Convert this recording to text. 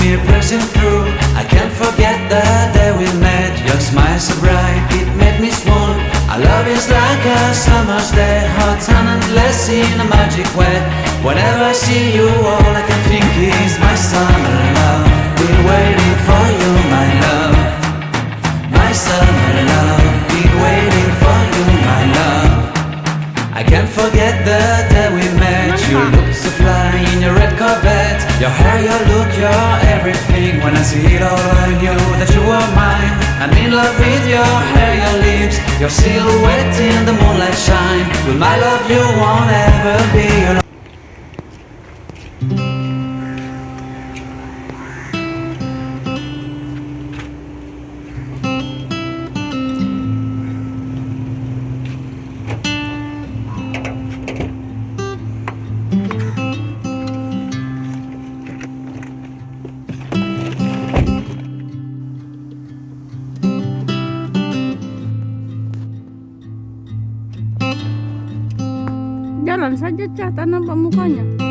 me pressing through. I can't forget the day we met. Your smile so bright, it made me swoon. Our love is like a summer's day, hot and endless in a magic way. Whenever I see you, all I can think is my summer love. Been waiting for you, my love. My summer love. Been waiting for you, my love. I can't forget the day we met. You looked so fly in your red Corvette. Your hair, your look, your everything. When I see it all, I knew that you were mine. I'm in love with your hair, your lips, your silhouette in the moonlight shine. With my love, you won't ever be alone. Jalan saja, Cah, tanam mukanya.